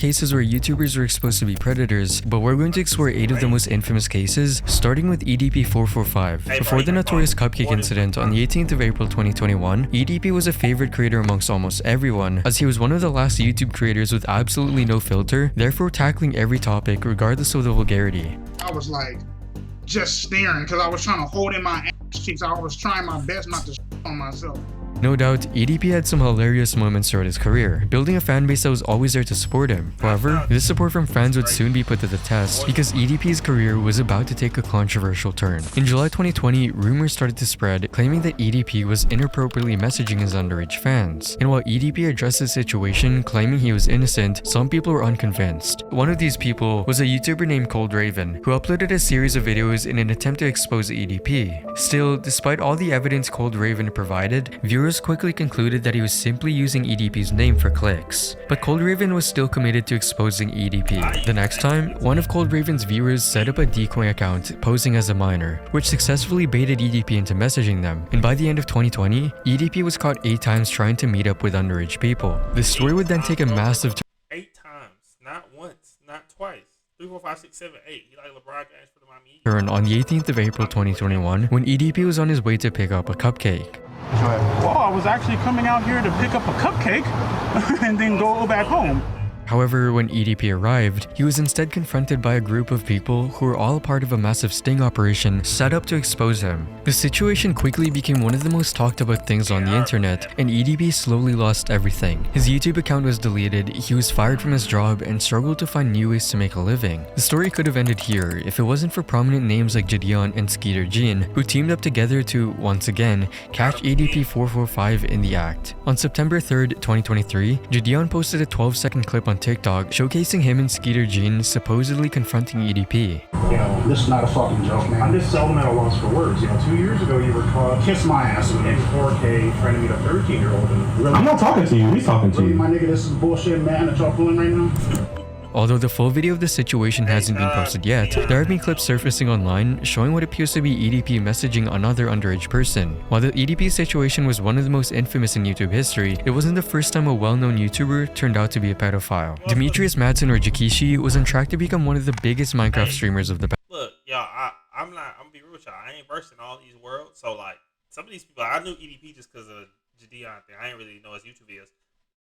cases where YouTubers were exposed to be predators, but we're going to explore 8 of the most infamous cases, starting with EDP445. Before the notorious cupcake incident on the 18th of April 2021, EDP was a favorite creator amongst almost everyone, as he was one of the last YouTube creators with absolutely no filter, therefore tackling every topic regardless of the vulgarity. I was like, just staring, because I was trying to hold in my ass cheeks. I was trying my best not to on myself. No doubt, EDP had some hilarious moments throughout his career, building a fanbase that was always there to support him. However, this support from fans would soon be put to the test because EDP's career was about to take a controversial turn. In July 2020, rumors started to spread, claiming that EDP was inappropriately messaging his underage fans. And while EDP addressed the situation, claiming he was innocent, some people were unconvinced. One of these people was a YouTuber named Cold Raven, who uploaded a series of videos in an attempt to expose EDP. Still, despite all the evidence Cold Raven provided, viewers quickly concluded that he was simply using EDP's name for clicks. But Cold Raven was still committed to exposing EDP. The next time, one of Cold Raven's viewers set up a decoy account posing as a minor, which successfully baited EDP into messaging them. And by the end of 2020, EDP was caught 8 times trying to meet up with underage people. The story would then take a massive 8 times, not once, not twice. 3, 4, 5, 6, 7, 8. He like LeBron James for the Miami. turn on the 18th of April 2021 when EDP was on his way to pick up a cupcake. Well, I was actually coming out here to pick up a cupcake and then go back home. However, when EDP arrived, he was instead confronted by a group of people who were all part of a massive sting operation set up to expose him. The situation quickly became one of the most talked about things on the internet, and EDP slowly lost everything. His YouTube account was deleted, he was fired from his job, and struggled to find new ways to make a living. The story could have ended here if it wasn't for prominent names like Gideon and Skeeter Jean, who teamed up together to, once again, catch EDP445 in the act. On September 3rd, 2023, Gideon posted a 12-second clip on TikTok showcasing him and Skeeter Jean supposedly confronting EDP. You know, this is not a fucking joke, man. I'm just seldom at a loss for words. You know, 2 years ago you were caught kiss my ass in 4K trying to meet a 13-year-old. And really, I'm not talking to you. He's talking to you. My nigga, this is bullshit, man, that y'all pulling right now. Although the full video of the situation hasn't been posted yet, there have been clips surfacing online showing what appears to be EDP messaging another underage person. While the EDP situation was one of the most infamous in YouTube history, it wasn't the first time a well-known YouTuber turned out to be a pedophile. Demetrius Madsen or Jaishi was on track to become one of the biggest Minecraft streamers of the past. Look, y'all, I'm gonna be real with y'all. I ain't versed in all these worlds, so like some of these people, I knew EDP just because of Gideon thing. I ain't really know his YouTube videos.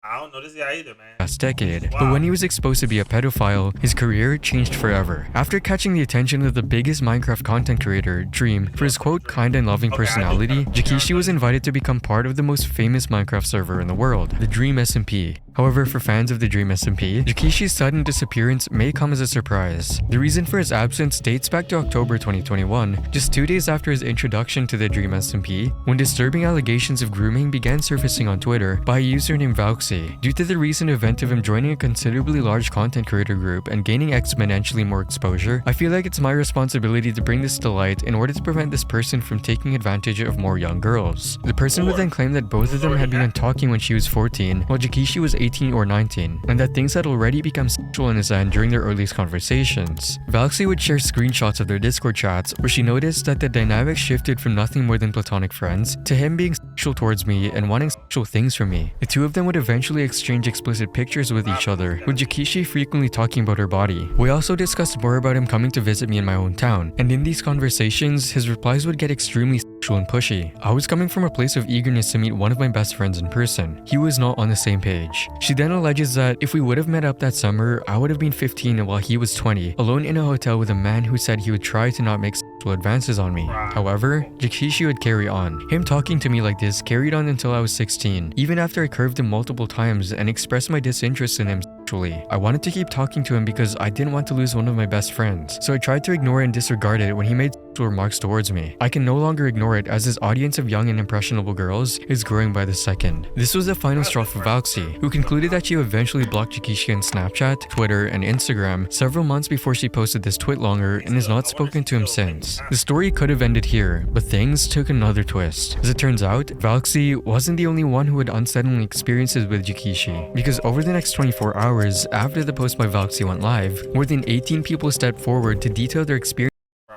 I don't know this guy either, man. Last decade. But when he was exposed to be a pedophile, his career changed forever. After catching the attention of the biggest Minecraft content creator, Dream, for his quote kind and loving personality, Jaishi was invited to become part of the most famous Minecraft server in the world, the Dream SMP. However, for fans of the Dream SMP, Jaishi's sudden disappearance may come as a surprise. The reason for his absence dates back to October 2021, just 2 days after his introduction to the Dream SMP, when disturbing allegations of grooming began surfacing on Twitter by a user named Valksy. Due to the recent event of him joining a considerably large content creator group and gaining exponentially more exposure, I feel like it's my responsibility to bring this to light in order to prevent this person from taking advantage of more young girls. The person would then claim that both of them had begun talking when she was 14, while Jaishi was 18 or 19, and that things had already become sexual in his end during their earliest conversations. Valksy would share screenshots of their Discord chats where she noticed that the dynamic shifted from nothing more than platonic friends to him being sexual towards me and wanting sexual things from me. The two of them would eventually exchange explicit pictures with each other, with Jaishi frequently talking about her body. We also discussed more about him coming to visit me in my own town, and in these conversations, his replies would get extremely sexual and pushy. I was coming from a place of eagerness to meet one of my best friends in person. He was not on the same page. She then alleges that if we would have met up that summer, I would have been 15 while he was 20, alone in a hotel with a man who said he would try to not make sexual advances on me. However, Jaishi would carry on. Him talking to me like this carried on until I was 16, even after I curved him multiple times and expressed my disinterest in him sexually. I wanted to keep talking to him because I didn't want to lose one of my best friends, so I tried to ignore and disregard it when he made sexual remarks towards me. I can no longer ignore it as his audience of young and impressionable girls is growing by the second. This was the final straw for Valksy, who concluded that she would eventually block Jaishi on Snapchat, Twitter, and Instagram several months before she posted this twit longer and has not spoken to him since. The story could have ended here, but things took another twist. As it turns out, Valksy wasn't the only one who had unsettling experiences with Jaishi, because over the next 24 hours after the post by Valksy went live, more than 18 people stepped forward to detail their experience. Bro,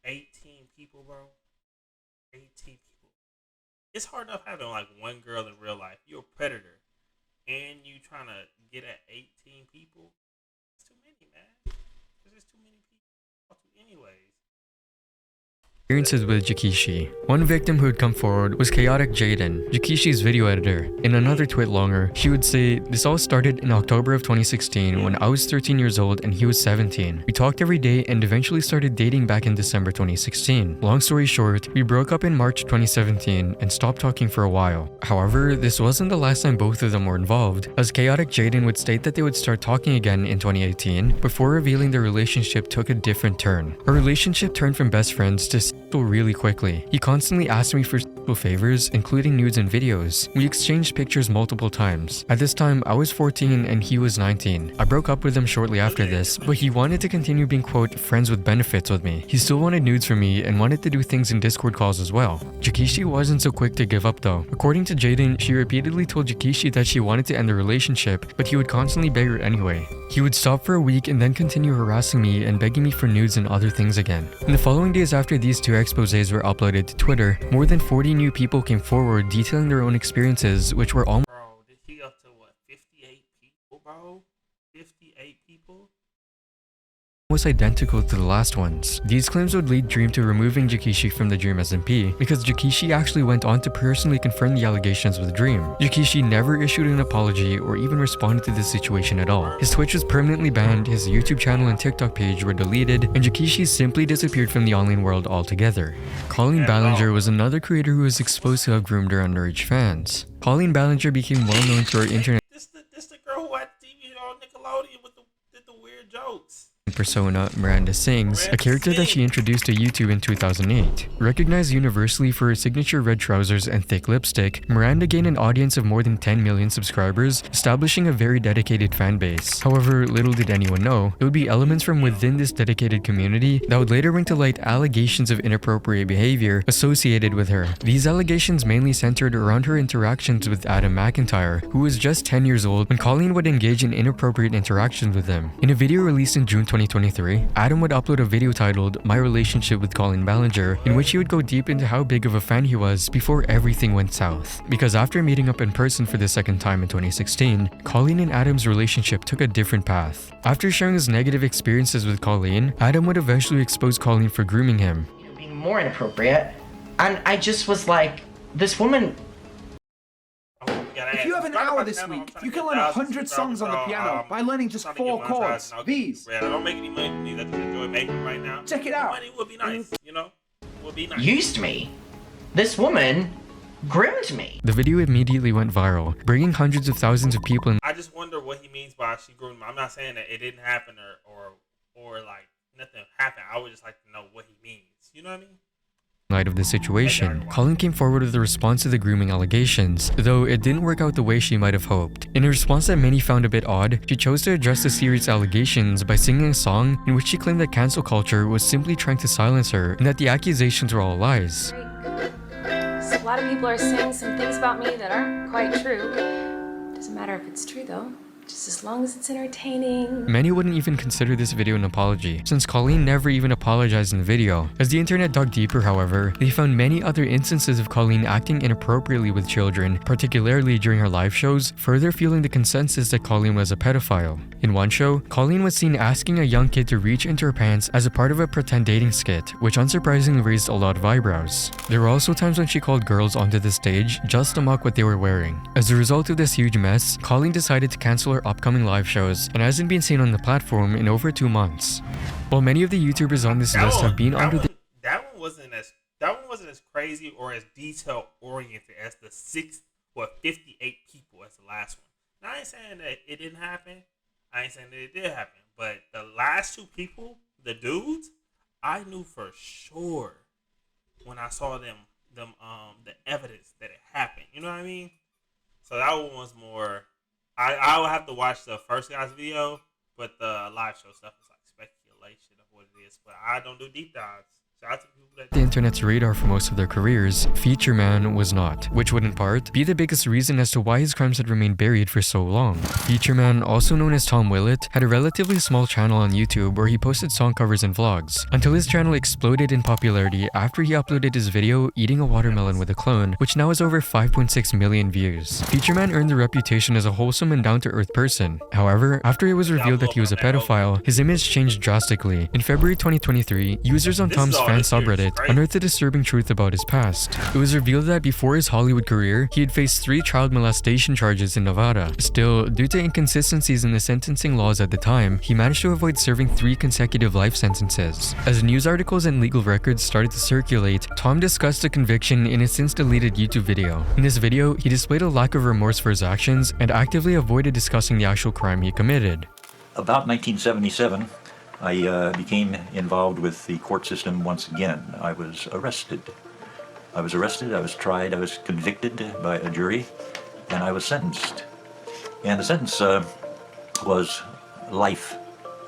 18 people, bro. 18 people. It's hard enough having like one girl in real life. You're a predator, and you trying to get at 18 people. It's too many, man. There's just too many people. Anyways. Experiences with Jaishi. One victim who had come forward was Chaotic Jaden, Jakishi's video editor. In another tweet longer, she would say, "This all started in October of 2016 when I was 13 years old and he was 17. We talked every day and eventually started dating back in December 2016. Long story short, we broke up in March 2017 and stopped talking for a while. However, this wasn't the last time both of them were involved, as Chaotic Jaden would state that they would start talking again in 2018 before revealing their relationship took a different turn. Our relationship turned from best friends to really quickly. He constantly asked me for favors, including nudes and videos. We exchanged pictures multiple times. At this time, I was 14 and he was 19. I broke up with him shortly after this, but he wanted to continue being, quote, friends with benefits with me. He still wanted nudes from me and wanted to do things in Discord calls as well. Jaishi wasn't so quick to give up though. According to Jaden, she repeatedly told Jaishi that she wanted to end the relationship, but he would constantly beg her anyway. He would stop for a week and then continue harassing me and begging me for nudes and other things again. In the following days after these two exposés were uploaded to Twitter, more than 40 new people came forward detailing their own experiences, which were almost Bro, did he up to what, 58 people, bro? 58 people? identical to the last ones. These claims would lead Dream to removing Jaishi from the Dream SMP because Jaishi actually went on to personally confirm the allegations with Dream. Jaishi never issued an apology or even responded to the situation at all. His Twitch was permanently banned, his YouTube channel and TikTok page were deleted, and Jaishi simply disappeared from the online world altogether. Colleen Ballinger was another creator who was exposed to have groomed her underage fans. Colleen Ballinger became well known through her internet This the girl who had TV on Nickelodeon with the weird jokes. persona, Miranda Sings, a character that she introduced to YouTube in 2008. Recognized universally for her signature red trousers and thick lipstick, Miranda gained an audience of more than 10 million subscribers, establishing a very dedicated fan base. However, little did anyone know, it would be elements from within this dedicated community that would later bring to light allegations of inappropriate behavior associated with her. These allegations mainly centered around her interactions with Adam McIntyre, who was just 10 years old when Colleen would engage in inappropriate interactions with him. In a video released in June 2023, Adam would upload a video titled "My Relationship with Colleen Ballinger," in which he would go deep into how big of a fan he was before everything went south. Because after meeting up in person for the second time in 2016, Colleen and Adam's relationship took a different path. After sharing his negative experiences with Colleen, Adam would eventually expose Colleen for grooming him. Being more inappropriate, and I just was like, this woman. If you have an hour this week, you can learn 100 songs on the piano by learning just 4 chords. These. I don't make any money from these. I just enjoy making right now. Check it out. Money would be nice, you know? Would be nice. Used me. This woman groomed me. The video immediately went viral, bringing hundreds of thousands of people in I just wonder what he means by she groomed me. I'm not saying that it didn't happen or like nothing happened. I would just like to know what he means. You know what I mean? light of the situation. Colleen came forward with a response to the grooming allegations, though it didn't work out the way she might have hoped. In a response that many found a bit odd, she chose to address the serious allegations by singing a song in which she claimed that cancel culture was simply trying to silence her and that the accusations were all lies. So a lot of people are saying some things about me that aren't quite true. Doesn't matter if it's true though. Just as long as it's entertaining. Many wouldn't even consider this video an apology, since Colleen never even apologized in the video. As the internet dug deeper, however, they found many other instances of Colleen acting inappropriately with children, particularly during her live shows, further fueling the consensus that Colleen was a pedophile. In one show, Colleen was seen asking a young kid to reach into her pants as a part of a pretend dating skit, which unsurprisingly raised a lot of eyebrows. There were also times when she called girls onto the stage just to mock what they were wearing. As a result of this huge mess, Colleen decided to cancel her upcoming live shows and hasn't been seen on the platform in over 2 months. While many of the YouTubers on this list have been under the that one wasn't as crazy or as detail oriented as the 58 people as the last one. Now I ain't saying that it didn't happen. I ain't saying that it did happen. But the last 2 people, the dudes, I knew for sure when I saw them the evidence that it happened. You know what I mean? So that one was more. I would have to watch the first guy's video, but the live show stuff is like speculation of what it is. But I don't do deep dives, Shout out to people that the internet's radar for most of their careers, Feature Man was not, which would in part be the biggest reason as to why his crimes had remained buried for so long. Feature Man, also known as Tom Willett, had a relatively small channel on YouTube where he posted song covers and vlogs, until his channel exploded in popularity after he uploaded his video eating a watermelon with a clone, which now has over 5.6 million views. Feature Man earned a reputation as a wholesome and down-to-earth person. However, after it was revealed that he was a pedophile, his image changed drastically. In February 2023, users on Tom's fan subreddit unearthed a disturbing truth about his past. It was revealed that before his Hollywood career, he had faced 3 child molestation charges in Nevada. Still, due to inconsistencies in the sentencing laws at the time, he managed to avoid serving 3 consecutive life sentences. As news articles and legal records started to circulate, Tom discussed the conviction in a since-deleted YouTube video. In this video, he displayed a lack of remorse for his actions and actively avoided discussing the actual crime he committed. About 1977, I became involved with the court system once again. I was arrested. I was tried, I was convicted by a jury, and I was sentenced. And the sentence was life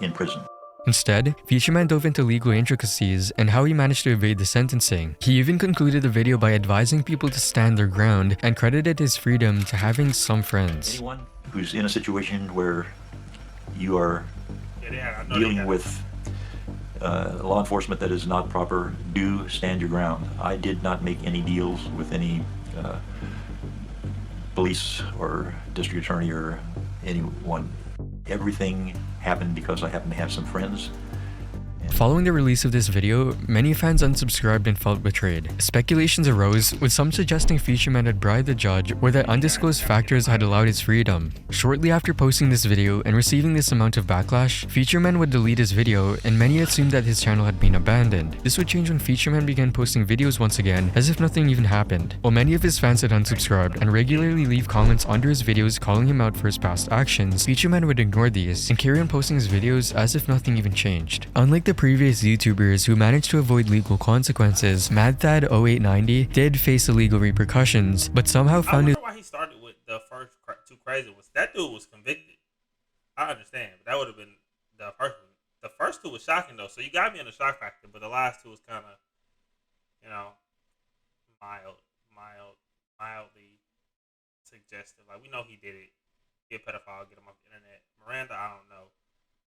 in prison. Instead, Feature Man dove into legal intricacies and how he managed to evade the sentencing. He even concluded the video by advising people to stand their ground and credited his freedom to having some friends. Anyone who's in a situation where you are dealing with law enforcement that is not proper, do stand your ground. I did not make any deals with any police or district attorney or anyone. Everything happened because I happened to have some friends. Following the release of this video, many fans unsubscribed and felt betrayed. Speculations arose, with some suggesting Feature Man had bribed the judge or that undisclosed factors had allowed his freedom. Shortly after posting this video and receiving this amount of backlash, Feature Man would delete his video and many assumed that his channel had been abandoned. This would change when Feature Man began posting videos once again as if nothing even happened. While many of his fans had unsubscribed and regularly leave comments under his videos calling him out for his past actions, Feature Man would ignore these and carry on posting his videos as if nothing even changed. Unlike the previous YouTubers who managed to avoid legal consequences, MadDad 0890 did face illegal repercussions, but somehow found I wonder why he started with the first 2 crazy ones. That dude was convicted. I understand, but that would have been the first one. The first 2 was shocking though, so you got me in the shock factor, but the last 2 was kind of, you know, mildly suggestive. Like, we know he did it. Get a pedophile, get him off the internet. Miranda, I don't know.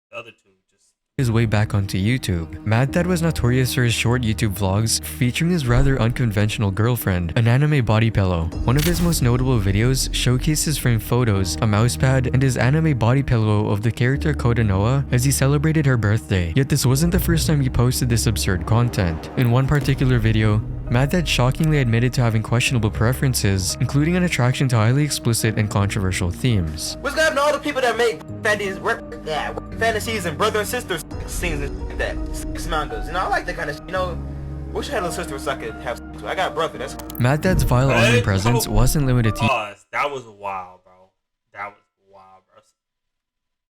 The other 2 just his way back onto YouTube. MadDad was notorious for his short YouTube vlogs featuring his rather unconventional girlfriend, an anime body pillow. One of his most notable videos showcases framed photos, a mousepad, and his anime body pillow of the character Kodanoa as he celebrated her birthday. Yet this wasn't the first time he posted this absurd content. In one particular video, MadDad shockingly admitted to having questionable preferences, including an attraction to highly explicit and controversial themes. What's going on to all the people that make fantasies and brother and sister scenes and like that? Sex mangas. You know, I like that kind of shit. You know, wish I had a little sister so I could have sex with. I got a brother. That's MadDad's vile online presence wasn't limited to that was wild, bro. That was wild, bro.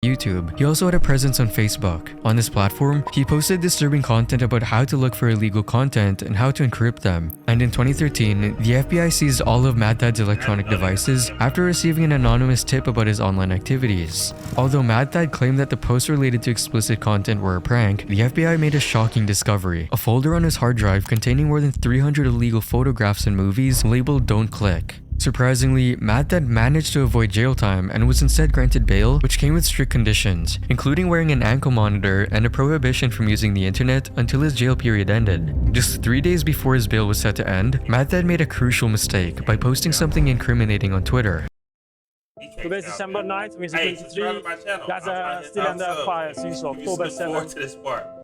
YouTube. He also had a presence on Facebook. On this platform, he posted disturbing content about how to look for illegal content and how to encrypt them. And in 2013, the FBI seized all of MadDad's electronic devices after receiving an anonymous tip about his online activities. Although MadDad claimed that the posts related to explicit content were a prank, the FBI made a shocking discovery: a folder on his hard drive containing more than 300 illegal photographs and movies labeled "Don't Click." Surprisingly, MadDad managed to avoid jail time and was instead granted bail, which came with strict conditions, including wearing an ankle monitor and a prohibition from using the internet until his jail period ended. Just 3 days before his bail was set to end, MadDad made a crucial mistake by posting something incriminating on Twitter. Today's December 9th, music 23. Zaza still under fire since October 7th.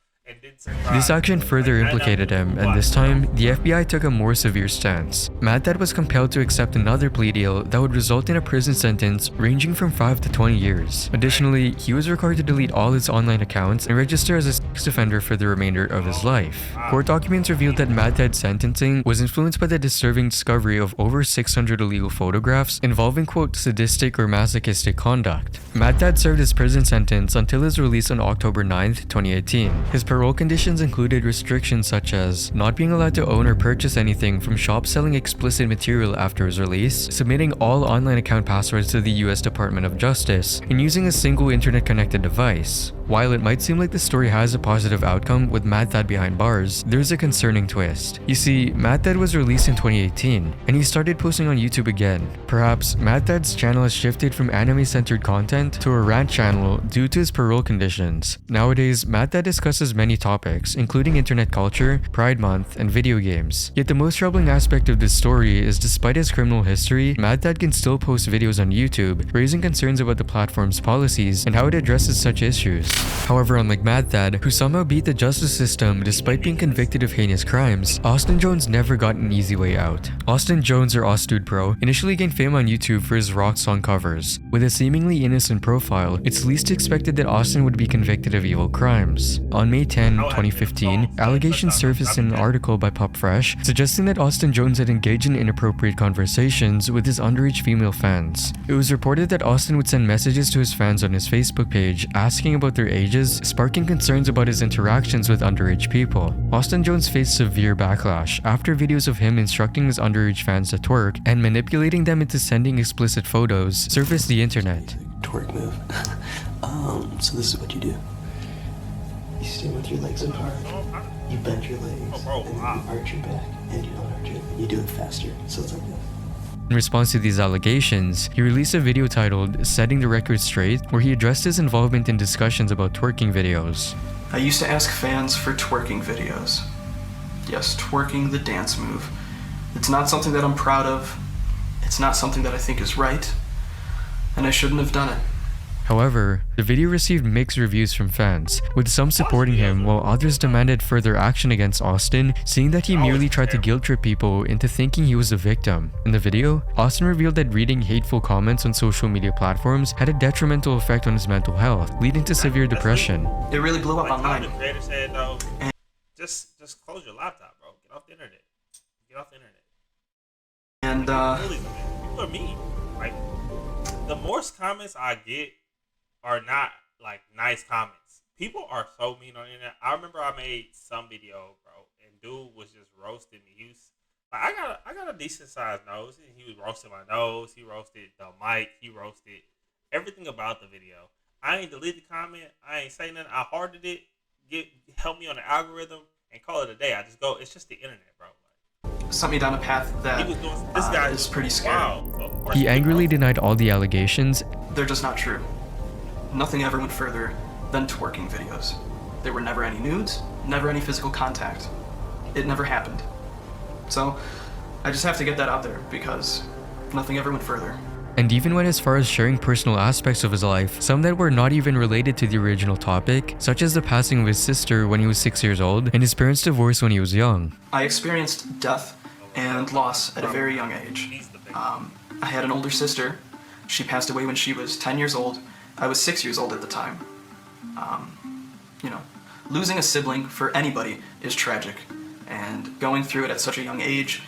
This action further implicated him, and this time, the FBI took a more severe stance. MadDad was compelled to accept another plea deal that would result in a prison sentence ranging from 5 to 20 years. Additionally, he was required to delete all his online accounts and register as a sex offender for the remainder of his life. Court documents revealed that MadDad's sentencing was influenced by the disturbing discovery of over 600 illegal photographs involving, quote, sadistic or masochistic conduct. MadDad served his prison sentence until his release on October 9th, 2018. His Parole conditions included restrictions such as not being allowed to own or purchase anything from shops selling explicit material after his release, submitting all online account passwords to the US Department of Justice, and using a single internet-connected device. While it might seem like the story has a positive outcome with MadDad behind bars, there's a concerning twist. You see, MadDad was released in 2018, and he started posting on YouTube again. Perhaps MadDad's channel has shifted from anime-centered content to a rant channel due to his parole conditions. Nowadays, MadDad discusses many topics, including internet culture, Pride Month, and video games. Yet the most troubling aspect of this story is despite his criminal history, MadDad can still post videos on YouTube, raising concerns about the platform's policies and how it addresses such issues. However, unlike MadDad, who somehow beat the justice system despite being convicted of heinous crimes, Austin Jones never got an easy way out. Austin Jones, or AusDudePro, initially gained fame on YouTube for his rock song covers. With a seemingly innocent profile, it's least expected that Austin would be convicted of evil crimes. On May 10, 2015, allegations surfaced in an article by PopFresh suggesting that Austin Jones had engaged in inappropriate conversations with his underage female fans. It was reported that Austin would send messages to his fans on his Facebook page asking about their ages, sparking concerns about his interactions with underage people. Austin Jones faced severe backlash after videos of him instructing his underage fans to twerk and manipulating them into sending explicit photos surfaced the internet. Twerk move. So this is what you do. You stand with your legs apart, you bend your legs, and then you arch your back, and you don't arch it. You do it faster, so it's like this. In response to these allegations, he released a video titled "Setting the Record Straight," where he addressed his involvement in discussions about twerking videos. I used to ask fans for twerking videos. Yes, twerking, the dance move. It's not something that I'm proud of. It's not something that I think is right. And I shouldn't have done it. However, the video received mixed reviews from fans, with some supporting him while others demanded further action against Austin, seeing that he merely tried to guilt-trip people into thinking he was a victim. In the video, Austin revealed that reading hateful comments on social media platforms had a detrimental effect on his mental health, leading to severe depression. It really blew up online. The creator said though, just close your laptop, bro. Get off the internet. Get off the internet. And people are mean. Like, the more comments I get are not like nice comments. People are so mean on the internet. I remember I made some video, bro, and dude was just roasting me. He was like, I got a decent sized nose, and he was roasting my nose. He roasted the mic. He roasted everything about the video. I ain't delete the comment. I ain't say nothing. I hearted it. Help me on the algorithm and call it a day. I just go. It's just the internet, bro. Sent me down a path that this guy is pretty scary. Wow. He angrily denied all the allegations. They're just not true. Nothing ever went further than twerking videos. There were never any nudes, never any physical contact. It never happened. So, I just have to get that out there because nothing ever went further. And even went as far as sharing personal aspects of his life, some that were not even related to the original topic, such as the passing of his sister when he was 6 years old and his parents' divorce when he was young. I experienced death and loss at a very young age. I had an older sister. She passed away when she was 10 years old. I was 6 years old at the time. Losing a sibling for anybody is tragic, and going through it at such a young age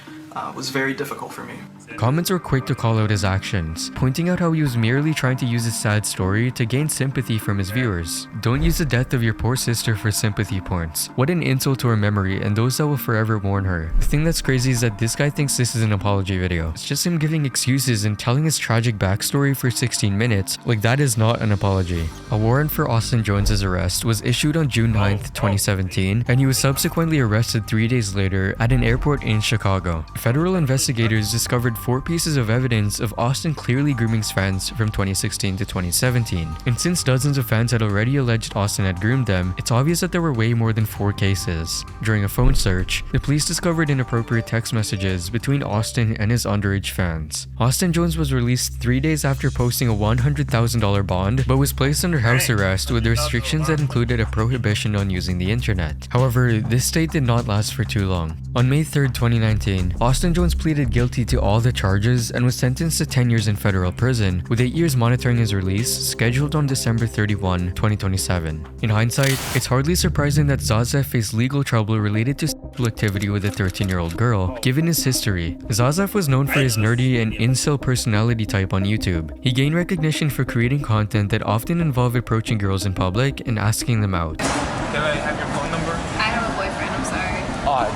was very difficult for me. Comments were quick to call out his actions, pointing out how he was merely trying to use his sad story to gain sympathy from his viewers. Don't use the death of your poor sister for sympathy points. What an insult to her memory and those that will forever mourn her. The thing that's crazy is that this guy thinks this is an apology video. It's just him giving excuses and telling his tragic backstory for 16 minutes. Like, that is not an apology. A warrant for Austin Jones' arrest was issued on June 9th, 2017, and he was subsequently arrested 3 days later at an airport in Chicago. Federal investigators discovered 4 pieces of evidence of Austin clearly grooming fans from 2016 to 2017. And since dozens of fans had already alleged Austin had groomed them, it's obvious that there were way more than 4 cases. During a phone search, the police discovered inappropriate text messages between Austin and his underage fans. Austin Jones was released 3 days after posting a $100,000 bond, but was placed under house arrest with restrictions that included a prohibition on using the internet. However, this state did not last for too long. On May 3rd, 2019, Austin Jones pleaded guilty to all the charges and was sentenced to 10 years in federal prison, with 8 years monitoring his release, scheduled on December 31, 2027. In hindsight, it's hardly surprising that Zaza faced legal trouble related to sexual activity with a 13-year-old girl, given his history. Zaza was known for his nerdy and incel personality type on YouTube. He gained recognition for creating content that often involved approaching girls in public and asking them out. Can I have your phone number?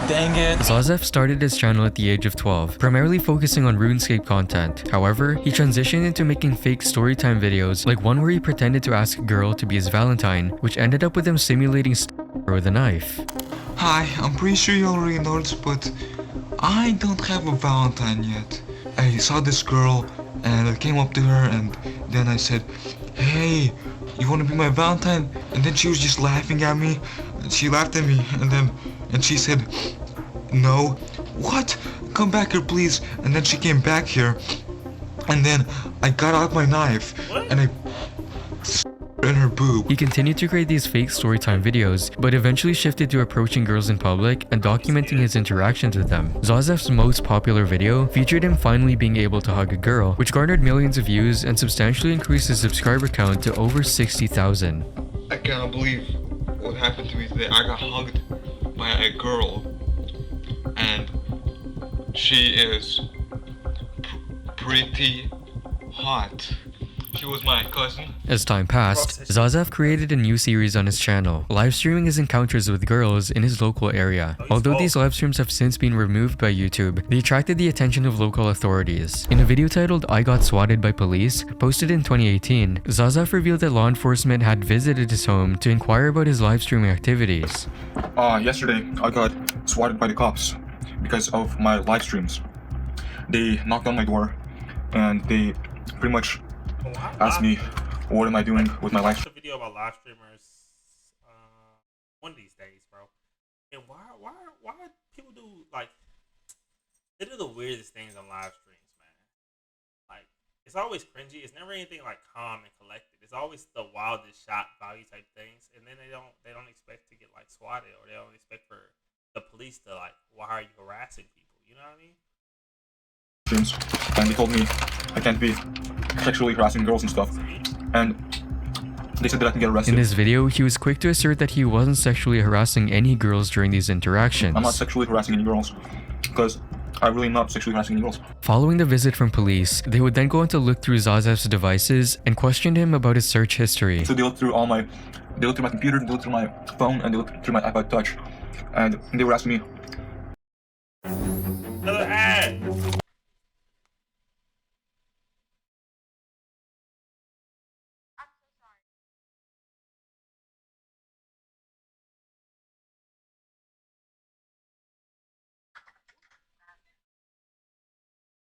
dang it. Zaza started his channel at the age of 12, primarily focusing on RuneScape content. However, he transitioned into making fake storytime videos, like one where he pretended to ask a girl to be his Valentine, which ended up with him simulating her with a knife. Hi, I'm pretty sure you already know this, but I don't have a Valentine yet. I saw this girl and I came up to her and then I said, hey, you want to be my Valentine? And then she was just laughing at me. She laughed at me and she said, no. What? Come back here, please. And then she came back here and then I got out my knife and I in her boob. He continued to create these fake storytime videos, but eventually shifted to approaching girls in public and documenting his interactions with them. Zazaf's most popular video featured him finally being able to hug a girl, which garnered millions of views and substantially increased his subscriber count to over 60,000. I cannot believe what happened to me today. I got hugged by a girl and she is pretty hot. She was my cousin. As time passed, Zazaf created a new series on his channel, live streaming his encounters with girls in his local area. Although these live streams have since been removed by YouTube, they attracted the attention of local authorities. In a video titled I Got Swatted by Police, posted in 2018, Zazaf revealed that law enforcement had visited his home to inquire about his live streaming activities. Yesterday I got swatted by the cops because of my live streams. They knocked on my door and they pretty much asked me what am I doing with my live stream. A video about live streamers one of these days, bro. And why people do like they do the weirdest things on live streams, man. Like it's always cringy. It's never anything like calm and collected. It's always the wildest shot value type things, and then they don't expect to get like swatted, or they don't expect for the police to like, why are you harassing people? You know what I mean? And they told me I can't be sexually harassing girls and stuff, and they said that I can get arrested. In this video, he was quick to assert that he wasn't sexually harassing any girls during these interactions. I'm not sexually harassing any girls, because I'm really not sexually harassing any girls. Following the visit from police, they would then go on to look through Zazaf's devices and questioned him about his search history. So they looked through my computer, they looked through my phone, and they looked through my iPod Touch, and they were asking me. Another ad.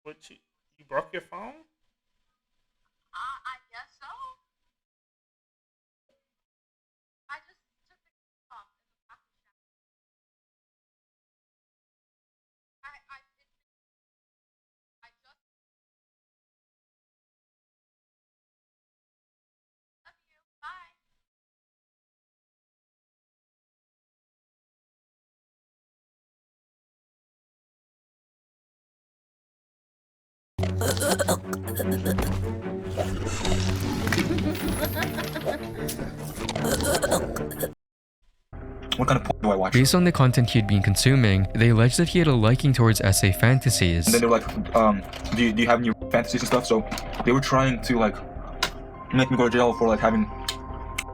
What, you broke your phone? I guess so. I just took the key off in the coffee shop. I just love you. Bye. What kind of porn do I watch? Based on the content he'd been consuming, they alleged that he had a liking towards SA fantasies. And then they were like, do you have any fantasies and stuff? So they were trying to like make me go to jail for like having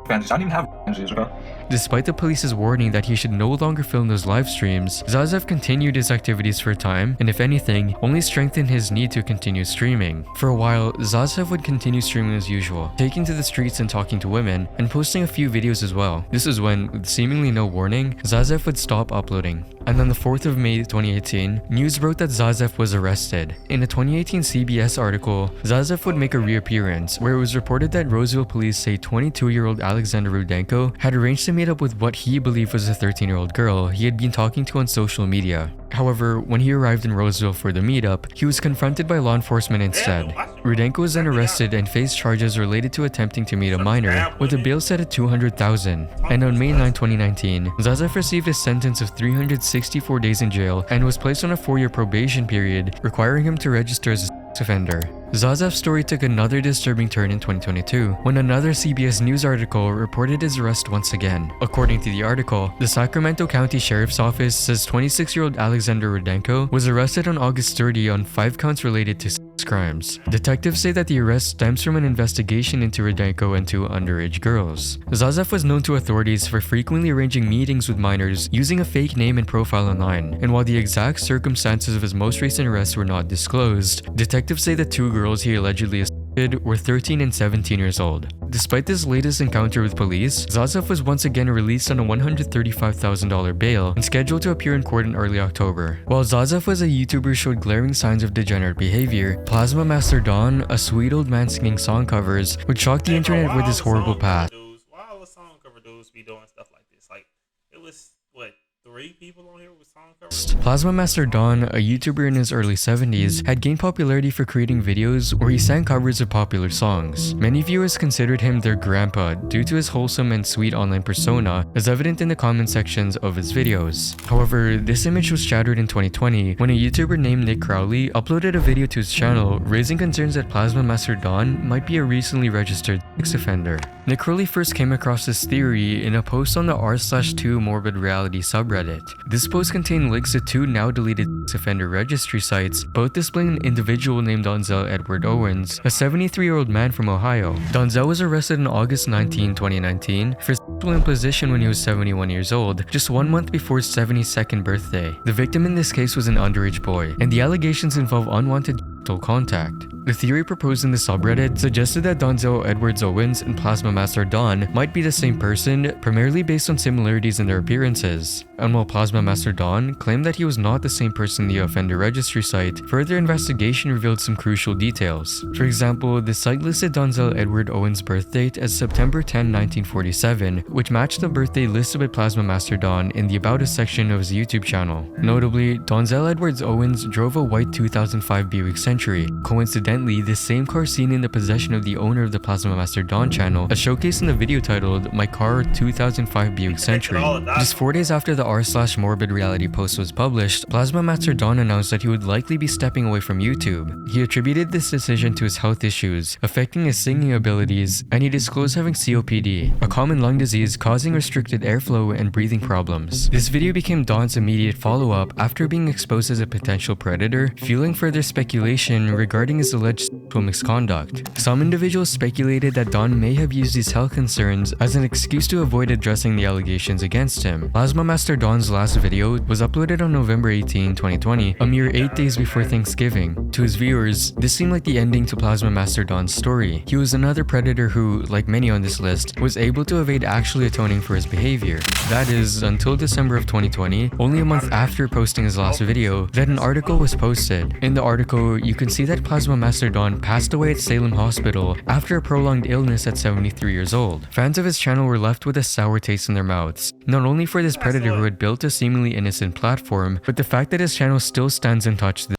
fantasies. I didn't even have fantasies, okay? Despite the police's warning that he should no longer film those live streams, Zazaf continued his activities for a time, and if anything, only strengthened his need to continue streaming. For a while, Zazaf would continue streaming as usual, taking to the streets and talking to women, and posting a few videos as well. This is when, with seemingly no warning, Zazaf would stop uploading. And on the 4th of May 2018, news broke that Zazaf was arrested. In a 2018 CBS article, Zazaf would make a reappearance, where it was reported that Roseville police say 22-year-old Alexander Rudenko had arranged to meet up with what he believed was a 13-year-old girl he had been talking to on social media. However, when he arrived in Roseville for the meetup, he was confronted by law enforcement instead. Rudenko was then arrested and faced charges related to attempting to meet a minor, with a bail set at $200,000. And on May 9, 2019, Zazaf received a sentence of 364 days in jail and was placed on a 4-year probation period, requiring him to register as a sex offender. Zaza's story took another disturbing turn in 2022 when another CBS News article reported his arrest once again. According to the article, the Sacramento County Sheriff's Office says 26-year-old Alexander Rudenko was arrested on August 30 on 5 counts related to sex crimes. Detectives say that the arrest stems from an investigation into Rudenko and 2 underage girls. Zaza was known to authorities for frequently arranging meetings with minors using a fake name and profile online, and while the exact circumstances of his most recent arrest were not disclosed, detectives say the 2 girls he allegedly assaulted were 13 and 17 years old. Despite this latest encounter with police, Zaza was once again released on a $135,000 bail and scheduled to appear in court in early October. While Zaza as a YouTuber showed glaring signs of degenerate behavior, Plasma Master Don, a sweet old man singing song covers, would shock the internet with his horrible past. Why all the song cover dudes be doing stuff like this? Like, it was, what, 3 people on here with song covers? Plasma Master Don, a YouTuber in his early 70s, had gained popularity for creating videos where he sang covers of popular songs. Many viewers considered him their grandpa due to his wholesome and sweet online persona, as evident in the comment sections of his videos. However, this image was shattered in 2020 when a YouTuber named Nick Crowley uploaded a video to his channel raising concerns that Plasma Master Don might be a recently registered sex offender. Nick Crowley first came across this theory in a post on the r/2 morbid reality subreddit. This post contained links to 2 now deleted sex offender registry sites, both displaying an individual named Donzel Edward Owens, a 73-year-old man from Ohio. Donzel was arrested on August 19, 2019 for sexual imposition when he was 71 years old, just 1 month before his 72nd birthday. The victim in this case was an underage boy, and the allegations involve unwanted contact. The theory proposed in the subreddit suggested that Donzel Edwards Owens and Plasma Master Don might be the same person, primarily based on similarities in their appearances. And while Plasma Master Don claimed that he was not the same person in the offender registry site, further investigation revealed some crucial details. For example, the site listed Donzel Edward Owens' birth date as September 10, 1947, which matched the birthday listed by Plasma Master Don in the About Us section of his YouTube channel. Notably, Donzel Edwards Owens drove a white 2005 Buick Century. Coincidentally, the same car seen in the possession of the owner of the Plasma Master Don channel, as showcased in the video titled "My Car 2005 Buick Century." Just 4 days after the r/morbid reality post was published, Plasma Master Don announced that he would likely be stepping away from YouTube. He attributed this decision to his health issues, affecting his singing abilities, and he disclosed having COPD, a common lung disease causing restricted airflow and breathing problems. This video became Don's immediate follow-up after being exposed as a potential predator, fueling further speculation regarding his alleged sexual misconduct. Some individuals speculated that Don may have used these health concerns as an excuse to avoid addressing the allegations against him. Plasma Master Don's last video was uploaded on November 18, 2020, a mere 8 days before Thanksgiving. To his viewers, this seemed like the ending to Plasma Master Don's story. He was another predator who, like many on this list, was able to evade actually atoning for his behavior. That is, until December of 2020, only a month after posting his last video, that an article was posted. In the article, you can see that Plasma Master Don passed away at Salem Hospital after a prolonged illness at 73 years old. Fans of his channel were left with a sour taste in their mouths, not only for this predator who had built a seemingly innocent platform, but the fact that his channel still stands untouched.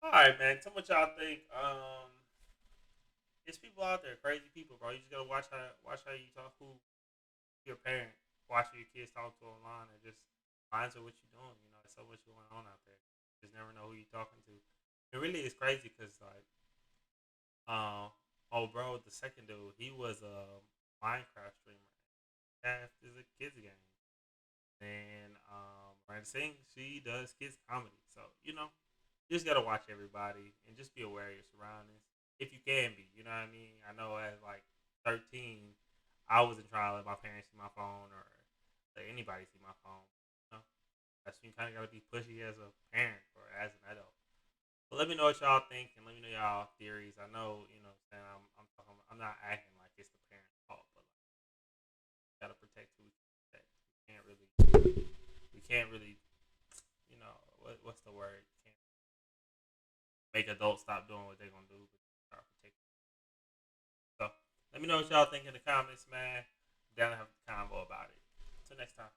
Alright, man, tell me what y'all think. There's people out there, crazy people, bro. You just gotta watch how you talk to your parent, watch your kids talk to online, and just monitor what you're doing. You know, there's so much going on out there. You just never know who you're talking to. It really is crazy because, like, oh, bro, the second dude, he was a Minecraft streamer. That is a kids game. And Ryan Singh, she does kids comedy. So, you know, you just gotta watch everybody and just be aware of your surroundings if you can be. You know what I mean? I know at like 13, I wasn't trying to let my parents see my phone or let anybody see my phone. You know, that's when you kind of gotta be pushy as a parent or as an adult. But let me know what y'all think and let me know y'all theories. I know, you know, I'm not acting like it's the parent's fault, but like, we gotta protect who we can protect. We can't really, you know, what's the word? Can't make adults stop doing what they're gonna do, but start protecting. So let me know what y'all think in the comments, man. I'm down to have a convo about it. Until next time.